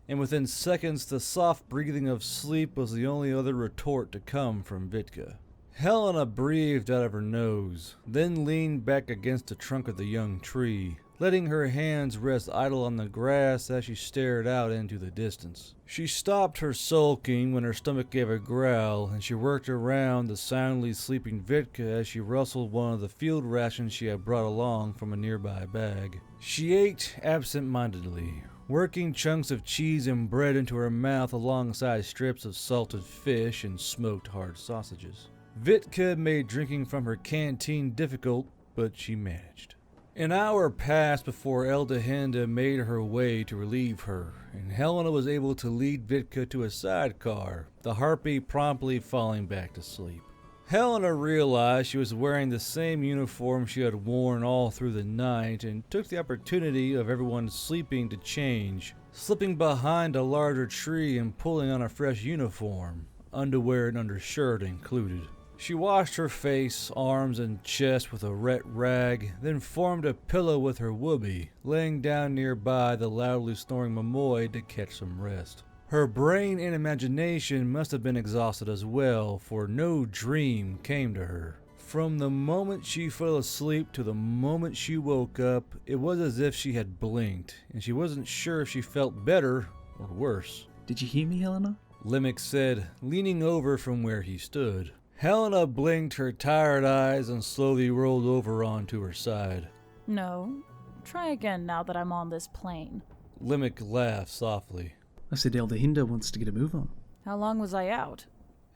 and within seconds the soft breathing of sleep was the only other retort to come from Vitka. Helena breathed out of her nose, then leaned back against the trunk of the young tree, letting her hands rest idle on the grass as she stared out into the distance. She stopped her sulking when her stomach gave a growl, and she worked around the soundly sleeping Vitka as she rustled one of the field rations she had brought along from a nearby bag. She ate absent-mindedly, working chunks of cheese and bread into her mouth alongside strips of salted fish and smoked hard sausages. Vitka made drinking from her canteen difficult, but she managed. An hour passed before Eldehinda made her way to relieve her, and Helena was able to lead Vitka to a sidecar, the harpy promptly falling back to sleep. Helena realized she was wearing the same uniform she had worn all through the night and took the opportunity of everyone sleeping to change, slipping behind a larger tree and pulling on a fresh uniform, underwear and undershirt included. She washed her face, arms, and chest with a wet rag, then formed a pillow with her whoopee, laying down nearby the loudly snoring Momoy to catch some rest. Her brain and imagination must have been exhausted as well, for no dream came to her. From the moment she fell asleep to the moment she woke up, it was as if she had blinked, and she wasn't sure if she felt better or worse. Did you hear me, Helena? Limerick said, leaning over from where he stood. Helena blinked her tired eyes and slowly rolled over onto her side. No. Try again now that I'm on this plane. Limerick laughed softly. I said Eldehinda wants to get a move on. How long was I out?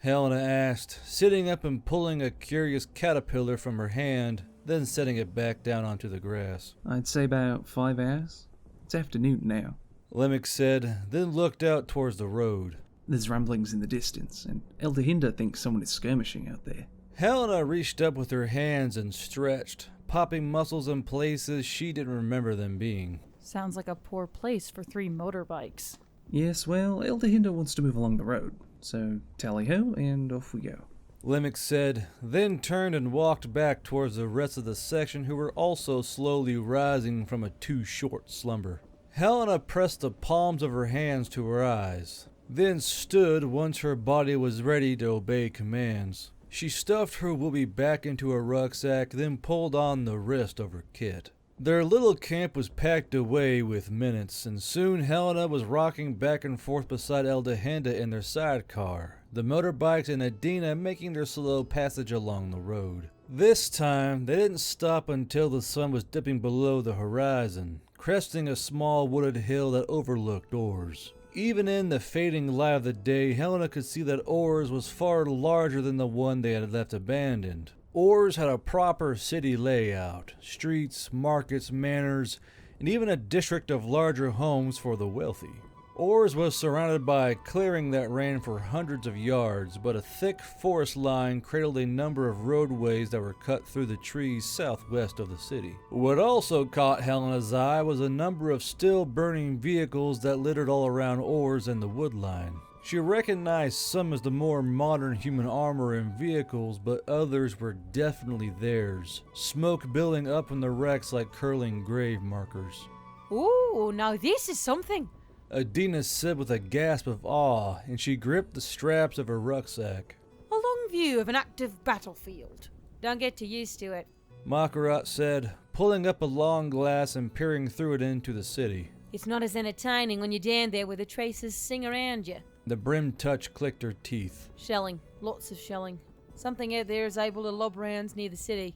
Helena asked, sitting up and pulling a curious caterpillar from her hand, then setting it back down onto the grass. I'd say about 5 hours. It's afternoon now. Limerick said, then looked out towards the road. There's ramblings in the distance, and Eldehinda thinks someone is skirmishing out there. Helena reached up with her hands and stretched, popping muscles in places she didn't remember them being. Sounds like a poor place for 3 motorbikes. Yes, well, Eldehinda wants to move along the road, so tally-ho, and off we go. Limerick said, then turned and walked back towards the rest of the section who were also slowly rising from a too-short slumber. Helena pressed the palms of her hands to her eyes, then stood once her body was ready to obey commands. She stuffed her whoopee back into her rucksack, then pulled on the rest of her kit. Their little camp was packed away with minutes, and soon Helena was rocking back and forth beside Eldehinda in their sidecar, the motorbikes and Erinda making their slow passage along the road. This time, they didn't stop until the sun was dipping below the horizon, cresting a small wooded hill that overlooked Oars. Even in the fading light of the day, Helena could see that Oars was far larger than the one they had left abandoned. Oars had a proper city layout, streets, markets, manors, and even a district of larger homes for the wealthy. Oars was surrounded by a clearing that ran for hundreds of yards, but a thick forest line cradled a number of roadways that were cut through the trees southwest of the city. What also caught Helena's eye was a number of still burning vehicles that littered all around Oars and the woodline. She recognized some as the more modern human armor and vehicles, but others were definitely theirs, smoke billowing up from the wrecks like curling grave markers. Oh, now this is something. Erinda said with a gasp of awe, and she gripped the straps of her rucksack. A long view of an active battlefield. Don't get too used to it. Makarat said, pulling up a long glass and peering through it into the city. It's not as entertaining when you're down there where the tracers sing around you. The brim touch clicked her teeth. Shelling. Lots of shelling. Something out there is able to lob rounds near the city.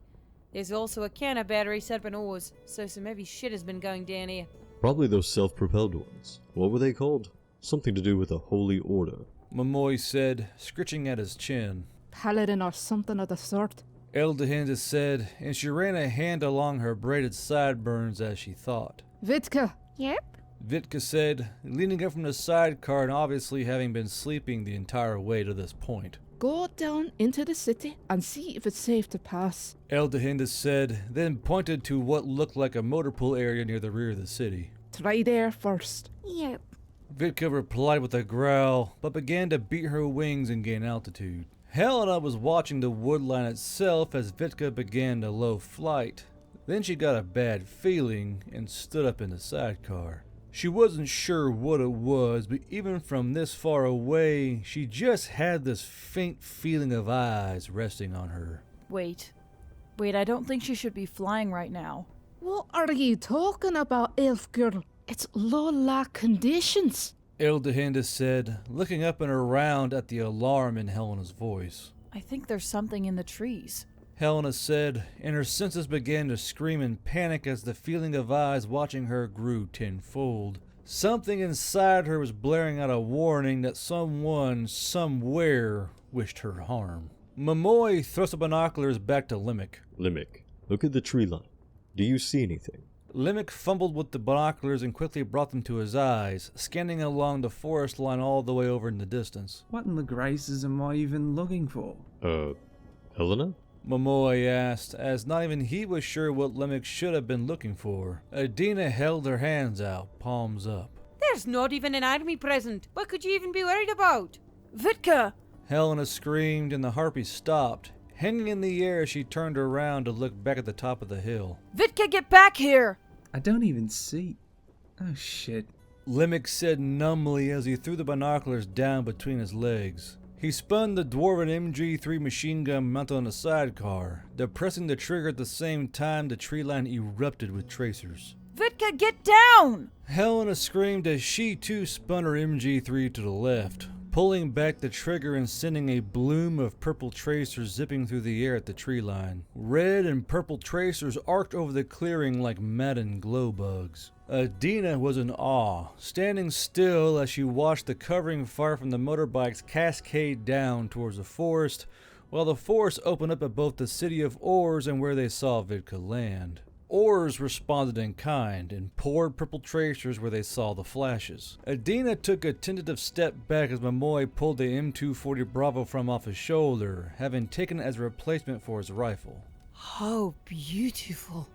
There's also a counter battery set up in Oars, so some heavy shit has been going down here. Probably those self-propelled ones. What were they called? Something to do with a holy order. Momoy said, scritching at his chin. Paladin or something of the sort. Eldehinda said, and she ran a hand along her braided sideburns as she thought. Vitka, Yep. Vitka said, leaning up from the sidecar and obviously having been sleeping the entire way to this point. go down into the city and see if it's safe to pass. Eldehinda said, then pointed to what looked like a motor pool area near the rear of the city. Try there first. Yep. Vitka replied with a growl, but began to beat her wings and gain altitude. Helena was watching the woodline itself as Vitka began a low flight. Then she got a bad feeling and stood up in the sidecar. She wasn't sure what it was, but even from this far away, she just had this faint feeling of eyes resting on her. Wait, I don't think she should be flying right now. What are you talking about, elf girl? It's low-lack conditions. Eldehinda said, looking up and around at the alarm in Helena's voice. I think there's something in the trees. Helena said, and her senses began to scream in panic as the feeling of eyes watching her grew tenfold. Something inside her was blaring out a warning that someone, somewhere, wished her harm. Momoy thrust the binoculars back to Limerick. Limerick, look at the tree line. Do you see anything? Limerick fumbled with the binoculars and quickly brought them to his eyes, scanning along the forest line all the way over in the distance. What in the graces am I even looking for? Helena? Momoy asked, as not even he was sure what Limerick should have been looking for. Erinda held her hands out, palms up. There's not even an army present. What could you even be worried about? Vitka! Helena screamed and the harpy stopped. Hanging in the air, she turned around to look back at the top of the hill. Vitka, get back here! I don't even see. Oh shit. Limerick said numbly as he threw the binoculars down between his legs. He spun the dwarven MG3 machine gun mounted on the sidecar. Depressing the trigger at the same time, the tree line erupted with tracers. Vitka, get down! Helena screamed as she too spun her MG3 to the left, pulling back the trigger and sending a bloom of purple tracers zipping through the air at the tree line. Red and purple tracers arced over the clearing like maddened glow bugs. Erinda was in awe, standing still as she watched the covering fire from the motorbikes cascade down towards the forest, while the forest opened up at both the city of Oars and where they saw Vitka land. Oars responded in kind and poured purple tracers where they saw the flashes. Erinda took a tentative step back as Momoy pulled the M240 Bravo from off his shoulder, having taken it as a replacement for his rifle. How beautiful.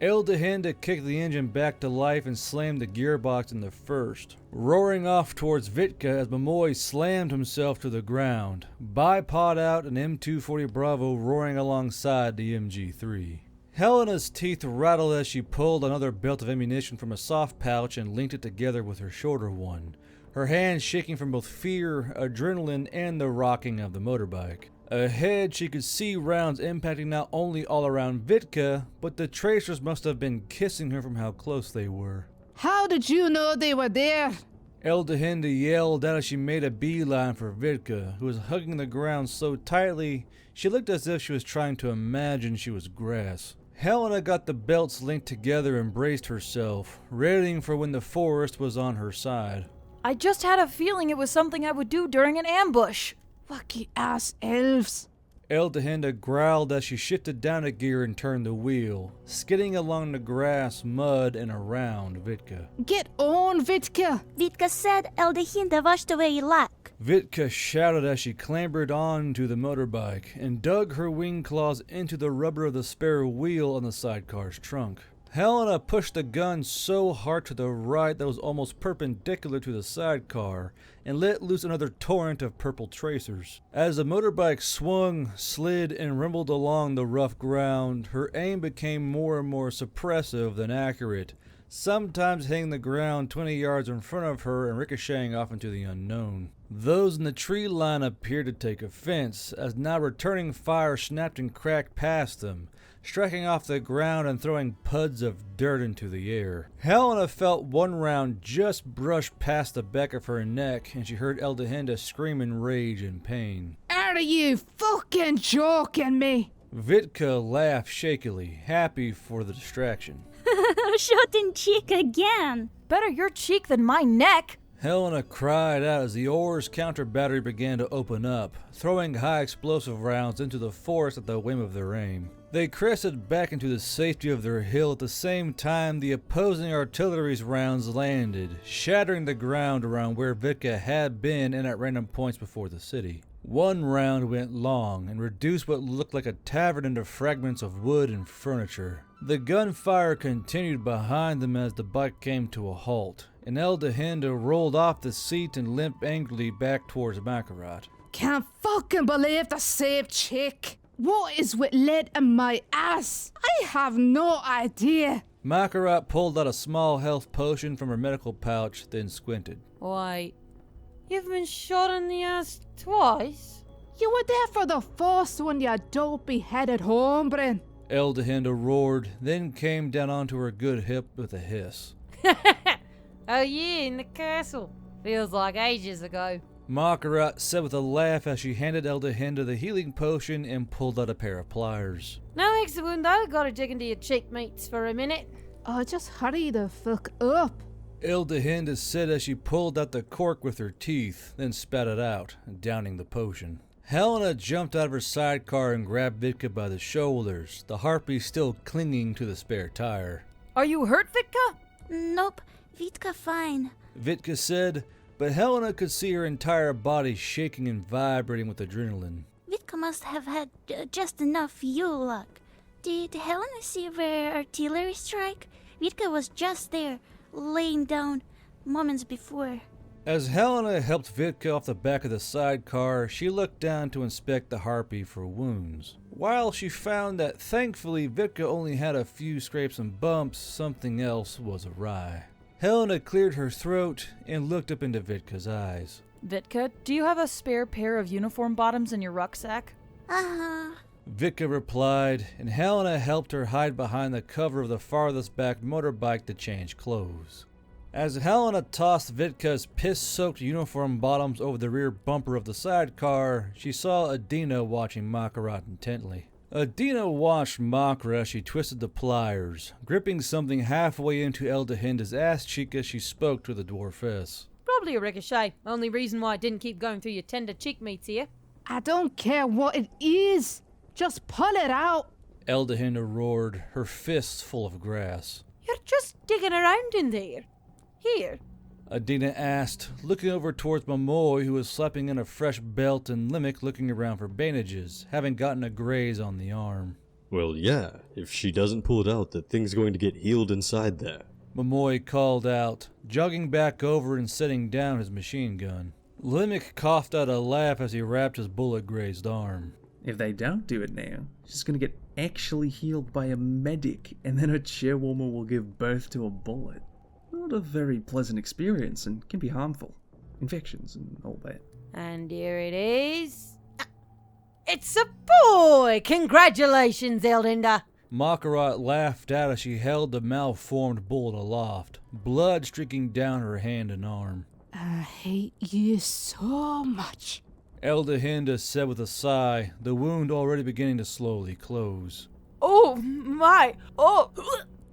Eldehinda kicked the engine back to life and slammed the gearbox in the first, roaring off towards Vitka as Momoy slammed himself to the ground, bipod out an M240 Bravo roaring alongside the MG3. Helena's teeth rattled as she pulled another belt of ammunition from a soft pouch and linked it together with her shorter one, her hands shaking from both fear, adrenaline, and the rocking of the motorbike. Ahead, she could see rounds impacting not only all around Vitka, but the tracers must have been kissing her from how close they were. How did you know they were there? Eldehinda yelled out as she made a beeline for Vitka, who was hugging the ground so tightly she looked as if she was trying to imagine she was grass. Helena got the belts linked together and braced herself, readying for when the forest was on her side. I just had a feeling it was something I would do during an ambush. Lucky ass elves. Eldehinda growled as she shifted down a gear and turned the wheel, skidding along the grass, mud, and around Vitka. Get on, Vitka! Vitka said Eldehinda washed away luck. Vitka shouted as she clambered onto the motorbike and dug her wing claws into the rubber of the spare wheel on the sidecar's trunk. Helena pushed the gun so hard to the right that it was almost perpendicular to the sidecar and let loose another torrent of purple tracers. As the motorbike swung, slid, and rumbled along the rough ground, her aim became more and more suppressive than accurate, sometimes hitting the ground 20 yards in front of her and ricocheting off into the unknown. Those in the tree line appeared to take offense, as now returning fire snapped and cracked past them, striking off the ground and throwing puds of dirt into the air. Helena felt one round just brush past the back of her neck, and she heard Eldehinda scream in rage and pain. Are you fucking joking me? Vitka laughed shakily, happy for the distraction. Shot in cheek again. Better your cheek than my neck. Helena cried out as the oars counter battery began to open up, throwing high explosive rounds into the forest at the whim of their aim. They crested back into the safety of their hill at the same time the opposing artillery's rounds landed, shattering the ground around where Vitka had been and at random points before the city. One round went long and reduced what looked like a tavern into fragments of wood and furniture. The gunfire continued behind them as the bike came to a halt, and Eldehinda rolled off the seat and limped angrily back towards Makarat. Can't fucking believe the same chick. What is with lead in my ass? I have no idea. Makarat pulled out a small health potion from her medical pouch, then squinted. Why, you've been shot in the ass twice? You were there for the first one, you dopey-headed hombre. Eldehinda roared, then came down onto her good hip with a hiss. Oh yeah, in the castle. Feels like ages ago. Makarat said with a laugh as she handed Eldehinda the healing potion and pulled out a pair of pliers. No extra wound though, gotta dig into your cheek meats for a minute. Oh, just hurry the fuck up. Eldehinda said as she pulled out the cork with her teeth, then spat it out, downing the potion. Helena jumped out of her sidecar and grabbed Vitka by the shoulders, the harpy still clinging to the spare tire. Are you hurt, Vitka? Nope, Vitka fine. Vitka said, but Helena could see her entire body shaking and vibrating with adrenaline. Vitka must have had just enough fuel luck. Did Helena see where artillery strike? Vitka was just there, laying down moments before. As Helena helped Vitka off the back of the sidecar, she looked down to inspect the harpy for wounds. While she found that thankfully Vitka only had a few scrapes and bumps, something else was awry. Helena cleared her throat and looked up into Vitka's eyes. Vitka, do you have a spare pair of uniform bottoms in your rucksack? Uh-huh. Vitka replied, and Helena helped her hide behind the cover of the farthest back motorbike to change clothes. As Helena tossed Vitka's piss-soaked uniform bottoms over the rear bumper of the sidecar, she saw Erinda watching Makarat intently. Erinda watched Makra as she twisted the pliers, gripping something halfway into Eldehinda's ass cheek as she spoke to the dwarfess. Probably a ricochet. Only reason why I didn't keep going through your tender cheek meats here. I don't care what it is. Just pull it out. Eldehinda roared, her fists full of grass. You're just digging around in there. Here. Erinda asked, looking over towards Momoy, who was slapping in a fresh belt, and Limik looking around for bandages, having gotten a graze on the arm. Well, yeah, if she doesn't pull it out, the thing's going to get healed inside there. Momoy called out, jogging back over and setting down his machine gun. Limik coughed out a laugh as he wrapped his bullet-grazed arm. If they don't do it now, she's gonna get actually healed by a medic, and then her chairwarmer will give birth to a bullet. Not a very pleasant experience, and can be harmful. Infections and all that. And here it is. It's a boy! Congratulations, Eldehinda! Makarat laughed out as she held the malformed bullet aloft, blood streaking down her hand and arm. I hate you so much. Eldehinda said with a sigh, the wound already beginning to slowly close. Oh my! Oh!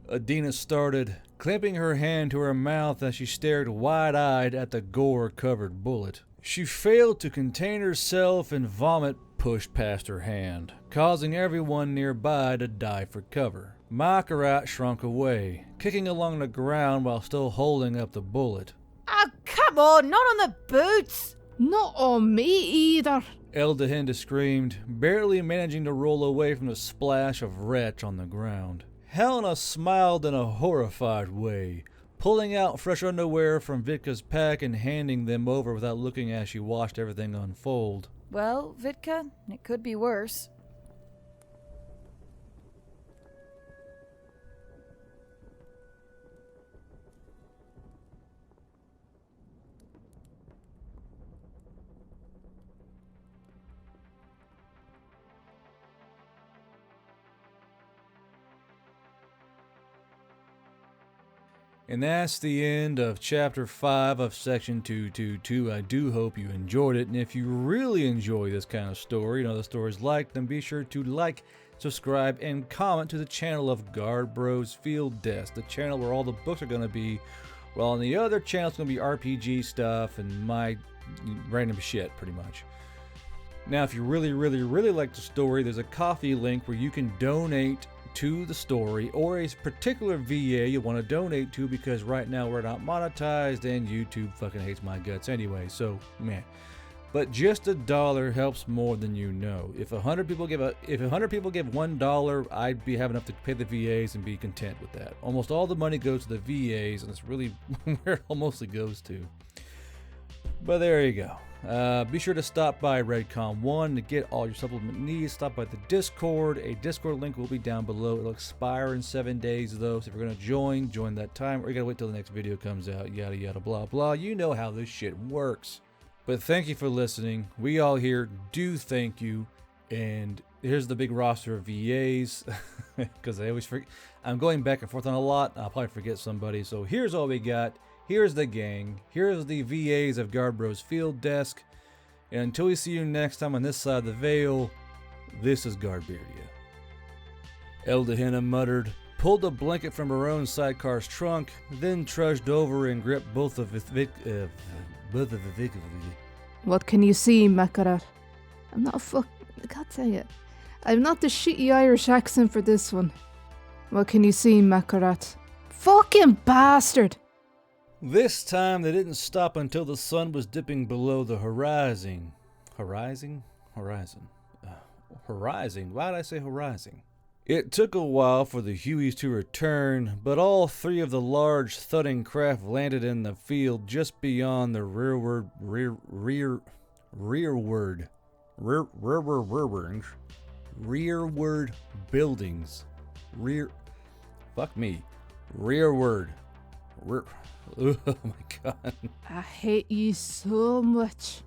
Adina started, clamping her hand to her mouth as she stared wide-eyed at the gore-covered bullet. She failed to contain herself and vomit pushed past her hand, causing everyone nearby to dive for cover. Makarat shrunk away, kicking along the ground while still holding up the bullet. Oh, come on, not on the boots! Not on me either. Eldehinda screamed, barely managing to roll away from the splash of wretch on the ground. Helena smiled in a horrified way, pulling out fresh underwear from Vitka's pack and handing them over without looking as she watched everything unfold. Well, Vitka, it could be worse. And that's the end of Chapter 5 of Section 222. I do hope you enjoyed it, and if you really enjoy this kind of story and other stories like, then be sure to like, subscribe, and comment to the channel of Guard Bros Field Desk, the channel where all the books are going to be, while on the other channel it's going to be RPG stuff and my random shit, pretty much. Now, if you really like the story, there's a Ko-fi link where you can donate to the story, or a particular VA you want to donate to, because right now we're not monetized and YouTube fucking hates my guts anyway, so meh. But just $1 helps more than you know. If 100 people give $1, I'd be having enough to pay the VAs and be content with that. Almost all the money goes to the VAs, and it's really where it all mostly goes to. But there you go. Be sure to stop by Redcon 1 to get all your supplement needs. Stop by the Discord. A Discord link will be down below. It'll expire in 7 days, though, so if you're going to join that time, or you got to wait till the next video comes out, yada yada blah blah. You know how this shit works. But thank you for listening. We all here do thank you. And here's the big roster of VAs, because I always forget. I'm going back and forth on a lot. I'll probably forget somebody. So here's all we got. Here's the gang. Here's the VAs of Guard Bros Field Desk. And until we see you next time on this side of the veil, this is Garberia. Eldehinda muttered, pulled a blanket from her own sidecar's trunk, then trudged over and gripped both of the What can you see, Makarat? I'm not I can't say it. I'm not the shitty Irish accent for this one. What can you see, Makarat? Fucking bastard! This time they didn't stop until the sun was dipping below the horizon. Horizon? Horizon? Why did I say horizon? It took a while for the Hueys to return, but all three of the large thudding craft landed in the field just beyond the rearward buildings. Rearward. Oh my god. I hate you so much.